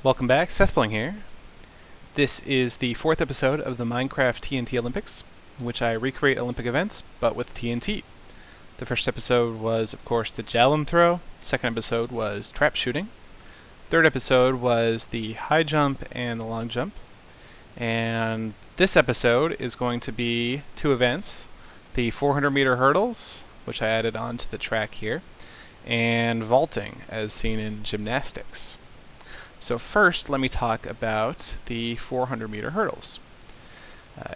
Welcome back, Sethbling here. This is the fourth episode of the Minecraft TNT Olympics, in which I recreate Olympic events, but with TNT. The first episode was, of course, the javelin throw. Second episode was trap shooting. Third episode was the high jump and the long jump. And this episode is going to be two events: the 400-meter hurdles, which I added onto the track here, and vaulting, as seen in gymnastics. So first, let me talk about the 400-meter hurdles.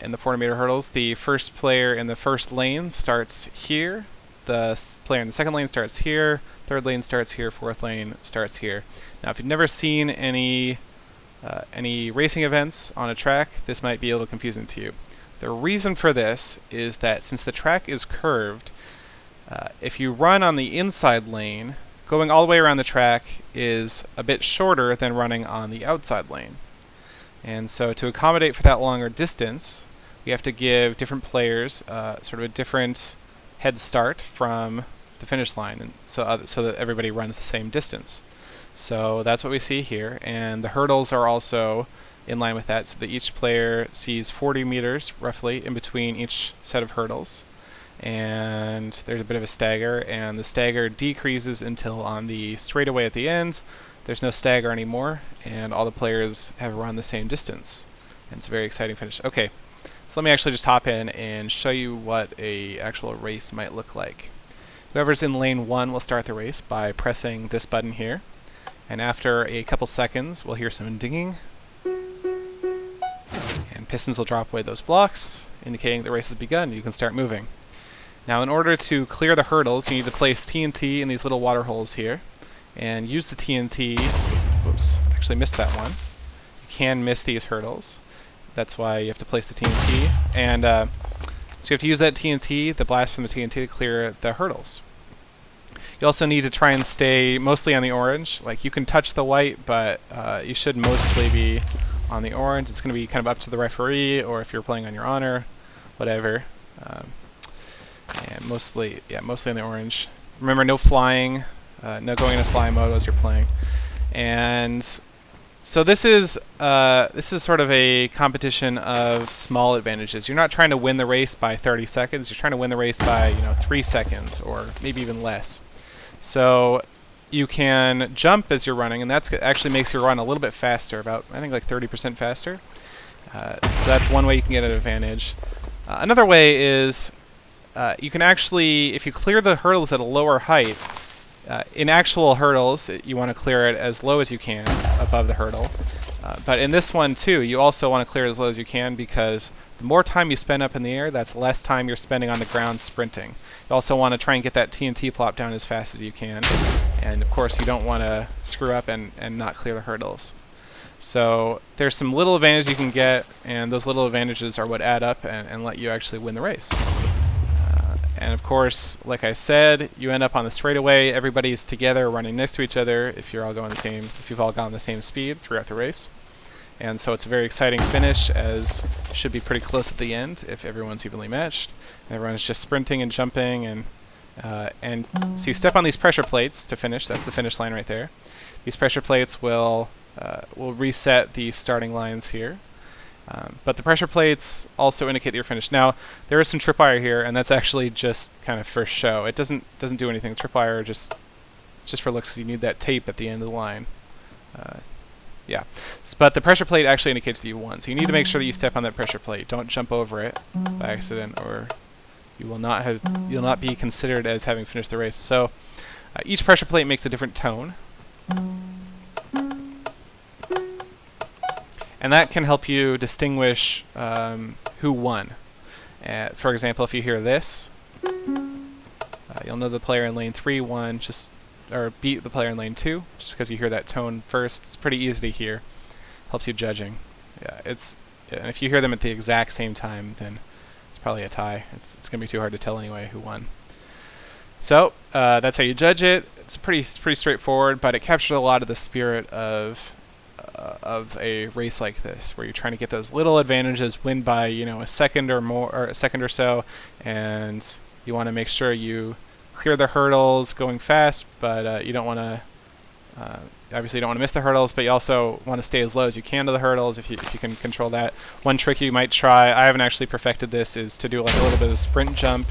In the 400-meter hurdles, the first player in the first lane starts here, the player in the second lane starts here, third lane starts here, fourth lane starts here. Now, if you've never seen any racing events on a track, this might be a little confusing to you. The reason for this is that since the track is curved, if you run on the inside lane, going all the way around the track is a bit shorter than running on the outside lane. And so to accommodate for that longer distance, we have to give different players sort of a different head start from the finish line, and so that everybody runs the same distance. So that's what we see here, and the hurdles are also in line with that, so that each player sees 40 meters roughly in between each set of hurdles. And there's a bit of a stagger, and the stagger decreases until on the straightaway at the end there's no stagger anymore, and all the players have run the same distance. And it's a very exciting finish. Okay, so let me actually just hop in and show you what a actual race might look like. Whoever's in lane 1 will start the race by pressing this button here, and after a couple seconds we'll hear some dinging, and pistons will drop away those blocks, indicating the race has begun. You can start moving. Now, in order to clear the hurdles, you need to place TNT in these little water holes here, and use the TNT. Whoops, actually missed that one. You can miss these hurdles. That's why you have to place the TNT. And so you have to use that TNT, the blast from the TNT, to clear the hurdles. You also need to try and stay mostly on the orange. Like, you can touch the white, but you should mostly be on the orange. It's going to be kind of up to the referee, or if you're playing on your honor, whatever. And mostly on the orange. Remember, no flying, no going into fly mode as you're playing. And so this is sort of a competition of small advantages. You're not trying to win the race by 30 seconds. You're trying to win the race by 3 seconds or maybe even less. So you can jump as you're running, and that actually makes your run a little bit faster, about I think like 30% faster. So that's one way you can get an advantage. Another way is you can actually, if you clear the hurdles at a lower height, in actual hurdles, you want to clear it as low as you can above the hurdle. But in this one too, you also want to clear it as low as you can, because the more time you spend up in the air, that's less time you're spending on the ground sprinting. You also want to try and get that TNT plop down as fast as you can. And of course, you don't want to screw up and not clear the hurdles. So there's some little advantages you can get, and those little advantages are what add up and let you actually win the race. And of course, like I said, you end up on the straightaway. Everybody's together running next to each other if you've all gone the same speed throughout the race. And so it's a very exciting finish, as it should be pretty close at the end if everyone's evenly matched. And everyone's just sprinting and jumping, and so you step on these pressure plates to finish. That's the finish line right there. These pressure plates will reset the starting lines here. But the pressure plates also indicate that you're finished. Now, there is some tripwire here, and that's actually just kind of for show. It doesn't do anything. Tripwire just for looks. You need that tape at the end of the line. Yeah. But the pressure plate actually indicates that you won. So you need to make sure that you step on that pressure plate. Don't jump over it by accident, or you'll not be considered as having finished the race. So each pressure plate makes a different tone. And that can help you distinguish who won. For example, if you hear this, you'll know the player in lane 3 won, or beat the player in lane 2, just because you hear that tone first. It's pretty easy to hear. Helps you judging. Yeah, and if you hear them at the exact same time, then it's probably a tie. It's going to be too hard to tell anyway who won. So that's how you judge it. It's pretty straightforward, but it captures a lot of the spirit of a race like this, where you're trying to get those little advantages, win by a second or more, or a second or so, and you want to make sure you clear the hurdles going fast, but you don't want to Obviously you don't want to miss the hurdles, but you also want to stay as low as you can to the hurdles if you can control that. One trick you might try, I haven't actually perfected this, is to do like a little bit of sprint jump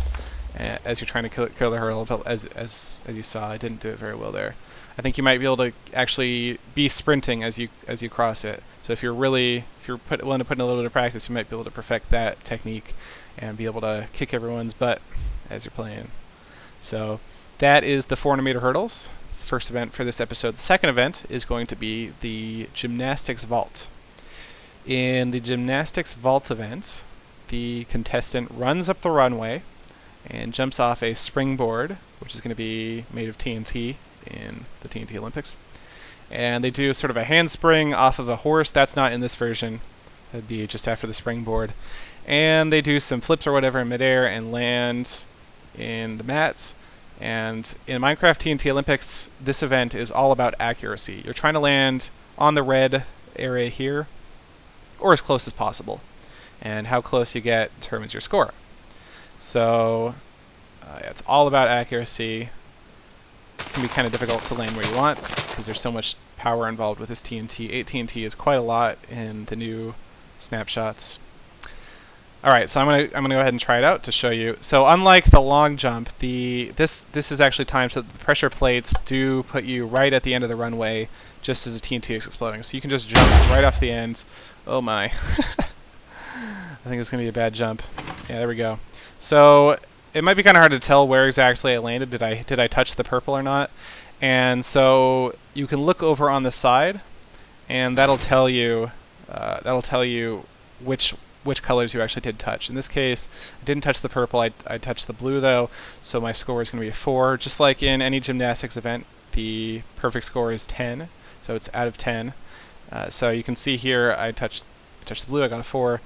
as you're trying to kill the hurdle. But as you saw, I didn't do it very well there. I think you might be able to actually be sprinting as you cross it. So if you're willing to put in a little bit of practice, you might be able to perfect that technique and be able to kick everyone's butt as you're playing. So that is the 400-meter hurdles. First event for this episode. The second event is going to be the gymnastics vault. In the gymnastics vault event, the contestant runs up the runway and jumps off a springboard, which is going to be made of TNT in the TNT Olympics. And they do sort of a handspring off of a horse. That's not in this version. That'd be just after the springboard. And they do some flips or whatever in midair and land in the mats. And in Minecraft TNT Olympics, this event is all about accuracy. You're trying to land on the red area here, or as close as possible. And how close you get determines your score. So yeah, it's all about accuracy. It can be kind of difficult to land where you want because there's so much power involved with this TNT. 8 TNT is quite a lot in the new snapshots. Alright, so I'm gonna go ahead and try it out to show you. So unlike the long jump, this is actually timed so that the pressure plates do put you right at the end of the runway just as the TNT is exploding. So you can just jump right off the end. Oh my. I think it's gonna be a bad jump. Yeah, there we go. So it might be kind of hard to tell where exactly I landed. Did I touch the purple or not? And so you can look over on the side, and that'll tell you which colors you actually did touch. In this case, I didn't touch the purple. I touched the blue though, so my score is going to be a 4. Just like in any gymnastics event, the perfect score is 10, so it's out of 10. So you can see here I touched the blue. I got a 4.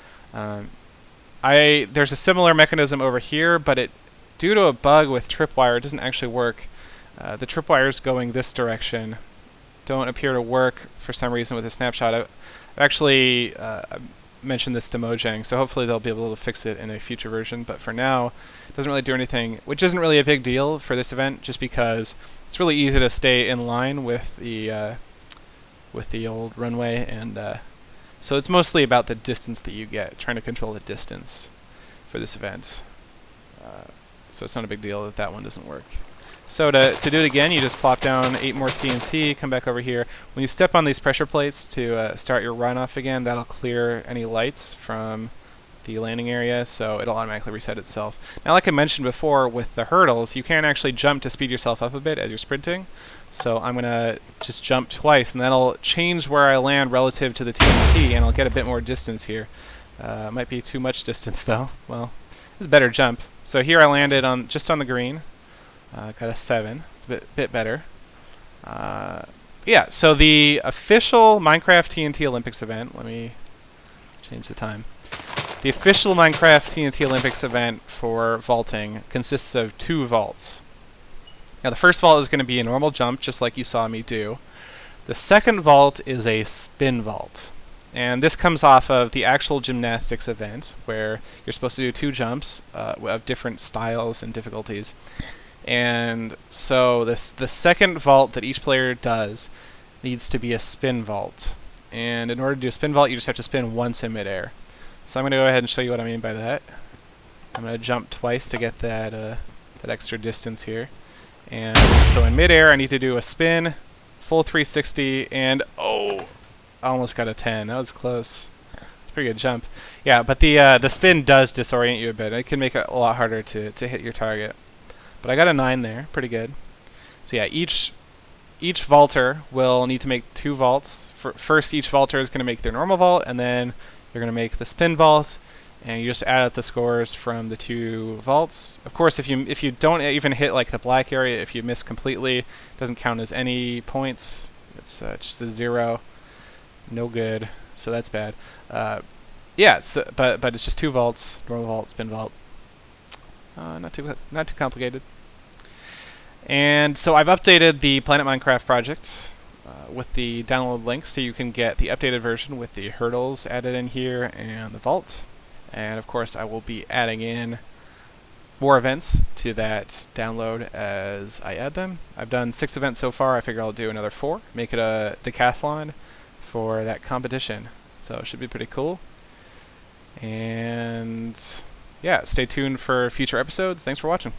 There's a similar mechanism over here, but due to a bug with tripwire, it doesn't actually work. The tripwires going this direction don't appear to work for some reason with the snapshot. I've actually mentioned this to Mojang, so hopefully they'll be able to fix it in a future version. But for now, it doesn't really do anything, which isn't really a big deal for this event, just because it's really easy to stay in line with the old runway, and so it's mostly about the distance that you get, trying to control the distance for this event. So it's not a big deal that one doesn't work. So to do it again, you just plop down 8 more TNT, come back over here. When you step on these pressure plates to start your run off again, that'll clear any lights from the landing area, so it'll automatically reset itself. Now, like I mentioned before with the hurdles, you can actually jump to speed yourself up a bit as you're sprinting. So I'm going to just jump twice, and that'll change where I land relative to the TNT, and I'll get a bit more distance here. Might be too much distance, though. Well, it's a better jump. So here I landed just on the green. Got a 7. It's a bit better. Yeah, so the official Minecraft TNT Olympics event, let me change the time. The official Minecraft TNT Olympics event for vaulting consists of 2 vaults. Now the first vault is going to be a normal jump, just like you saw me do. The second vault is a spin vault. And this comes off of the actual gymnastics event, where you're supposed to do 2 jumps of different styles and difficulties. And so the second vault that each player does needs to be a spin vault. And in order to do a spin vault, you just have to spin once in midair. So I'm going to go ahead and show you what I mean by that. I'm going to jump twice to get that extra distance here. And so in midair, I need to do a spin, full 360, and oh, I almost got a 10. That was close. It's a pretty good jump. Yeah, but the spin does disorient you a bit. It can make it a lot harder to hit your target. But I got a 9 there, pretty good. So yeah, each vaulter will need to make 2 vaults. First, each vaulter is going to make their normal vault, and then they're going to make the spin vault, and you just add up the scores from the 2 vaults. Of course, if you don't even hit like the black area, if you miss completely, it doesn't count as any points. It's just a 0, no good. So that's bad. Yeah, but it's just 2 vaults: normal vault, spin vault. Not too complicated. And so I've updated the Planet Minecraft project with the download link, so you can get the updated version with the hurdles added in here and the vault. And of course I will be adding in more events to that download as I add them. I've done 6 events so far. I figure I'll do another 4, make it a decathlon for that competition. So it should be pretty cool. And yeah, stay tuned for future episodes. Thanks for watching.